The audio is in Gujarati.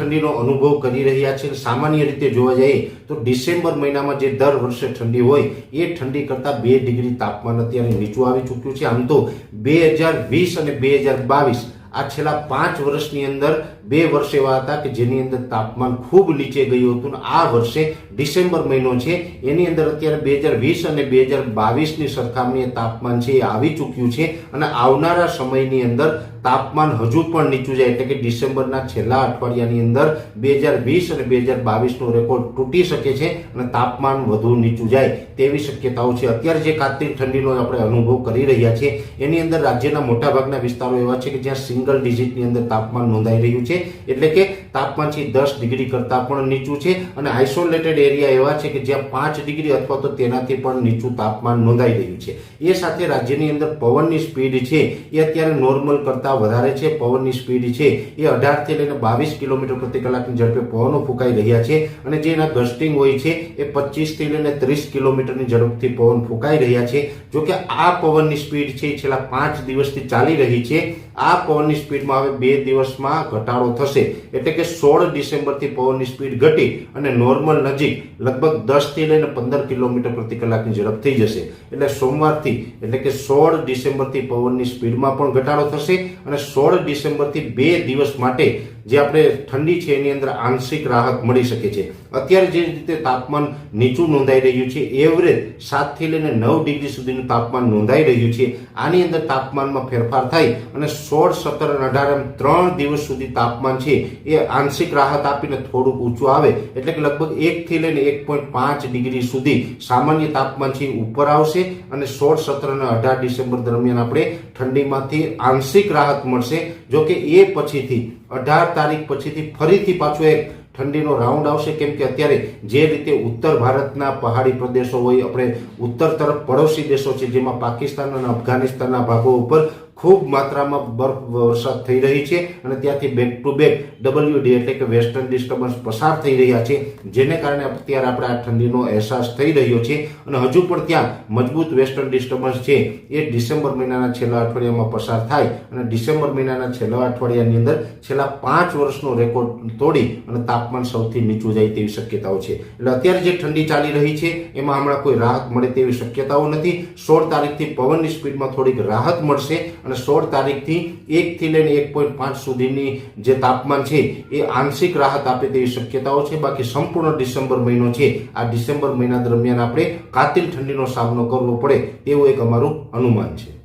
ઠંડીનો અનુભવ કરી રહ્યા છે। સામાન્ય રીતે જોવા જઈએ તો ડિસેમ્બર મહિનામાં જે દર વર્ષે ઠંડી હોય એ ઠંડી કરતાં 2 ડિગ્રી તાપમાન અત્યારે નીચું આવી ચૂક્યું છે। આમ તો 2020 અને 2022 આ છેલ્લા 5 વર્ષની અંદર 2 વર્ષ એવા હતા કે જેની અંદર તાપમાન ખૂબ નીચે ગયું હતું। આ વર્ષે ડિસેમ્બર મહિનો છે એની અંદર અત્યારે 2020 અને 2022ની સરખામણીએ તાપમાન છે એ આવી ચૂક્યું છે અને આવનારા સમયની અંદર તાપમાન હજુ પણ નીચું જાય, એટલે કે ડિસેમ્બરના છેલ્લા અઠવાડિયાની અંદર 2020 અને 2022નો રેકોર્ડ તૂટી શકે છે અને તાપમાન વધુ નીચું જાય તેવી શક્યતાઓ છે। અત્યારે જે કાતિલ ઠંડીનો આપણે અનુભવ કરી રહ્યા છીએ એની અંદર રાજ્યના મોટાભાગના વિસ્તારો એવા છે કે જ્યાં સિંગલ ડિજિટની અંદર તાપમાન નોંધાઈ રહ્યું છે, એટલે કે તાપમાન છે 10 ડિગ્રી કરતાં પણ નીચું છે અને આઇસોલેટેડ એરિયા એવા છે કે જ્યાં 5 ડિગ્રી અથવા તો તેનાથી પણ નીચું તાપમાન નોંધાઈ રહ્યું છે। એ સાથે રાજ્યની અંદર પવનની સ્પીડ છે એ અત્યારે નોર્મલ કરતાં વધારે છે। પવનની સ્પીડ છે એ 18 થી લઈને 22 કિલોમીટર પ્રતિ કલાકની ઝડપે પવનો ફૂંકાઈ રહ્યા છે અને જે એના ગસ્ટિંગ હોય છે એ 25 થી લઈને 30 કિલોમીટરની ઝડપથી પવન ફૂંકાઈ રહ્યા છે। જો કે આ પવનની સ્પીડ છે એ છેલ્લા 5 દિવસથી ચાલી રહી છે। આ પવનની સ્પીડમાં હવે 2 દિવસમાં ઘટાડો થશે, એટલે કે 16 ડિસેમ્બરથી પવનની સ્પીડ ઘટી અને નોર્મલ નજીક લગભગ 10 થી લઈને 15 કિલોમીટર પ્રતિ કલાકની ઝડપ થઈ જશે। એટલે સોમવારથી એટલે કે 16 ડિસેમ્બરથી પવનની સ્પીડમાં પણ ઘટાડો થશે અને 16 ડિસેમ્બરથી 2 દિવસ માટે જે આપણે ઠંડી છે એની અંદર આંશિક રાહત મળી શકે છે। અત્યારે જે રીતે તાપમાન નીચું નોંધાઈ રહ્યું છે, એવરેજ 7 થી લઈને 9 ડિગ્રી સુધીનું તાપમાન નોંધાઈ રહ્યું છે। આની અંદર તાપમાનમાં ફેરફાર થાય અને 16, 17 અને 18 એમ 3 દિવસ સુધી તાપમાન છે એ આંશિક રાહત આપીને થોડુંક ઊંચું આવે, એટલે કે લગભગ 1 થી લઈને 1.5 ડિગ્રી સુધી સામાન્ય તાપમાન છે ઉપર આવશે અને 16, 17 અને 18 ડિસેમ્બર દરમિયાન આપણે ઠંડીમાંથી આંશિક રાહત મળશે। જો કે એ પછીથી 18 તારીખ પછીથી ફરીથી પાછો એક ઠંડીનો રાઉન્ડ આવશે, કેમ કે અત્યારે જે રીતે ઉત્તર ભારતના પહાડી પ્રદેશો હોય, આપણે ઉત્તર તરફ પડોશી દેશો છે જેમાં પાકિસ્તાન અને અફઘાનિસ્તાનના ભાગો ઉપર ખૂબ માત્રામાં બરફ વરસાદ થઈ રહી છે અને ત્યાંથી બેક ટુ બેક WD એટલે કે વેસ્ટર્ન ડિસ્ટર્બન્સ પસાર થઈ રહ્યા છે, જેને કારણે અત્યારે આપણે આ ઠંડીનો અહેસાસ થઈ રહ્યો છે અને હજુ પણ ત્યાં મજબૂત વેસ્ટર્ન ડિસ્ટર્બન્સ છે એ ડિસેમ્બર મહિનાના છેલ્લા અઠવાડિયામાં પસાર થાય અને ડિસેમ્બર મહિનાના છેલ્લા અઠવાડિયાની અંદર છેલ્લા 5 વર્ષનો રેકોર્ડ તોડી અને તાપમાન સૌથી નીચું જાય તેવી શક્યતાઓ છે। એટલે અત્યારે જે ઠંડી ચાલી રહી છે એમાં હમણાં કોઈ રાહત મળે તેવી શક્યતાઓ નથી। 16 તારીખથી પવનની સ્પીડમાં થોડીક રાહત મળશે અને 16 તારીખથી 1 થી લઈને 1.5 સુધીની જે તાપમાન છે એ આંશિક રાહત આપે તેવી શક્યતાઓ છે। બાકી સંપૂર્ણ ડિસેમ્બર મહિનો છે, આ ડિસેમ્બર મહિના દરમિયાન આપણે કાતિલ ઠંડીનો સામનો કરવો પડે તેવું એક અમારું અનુમાન છે।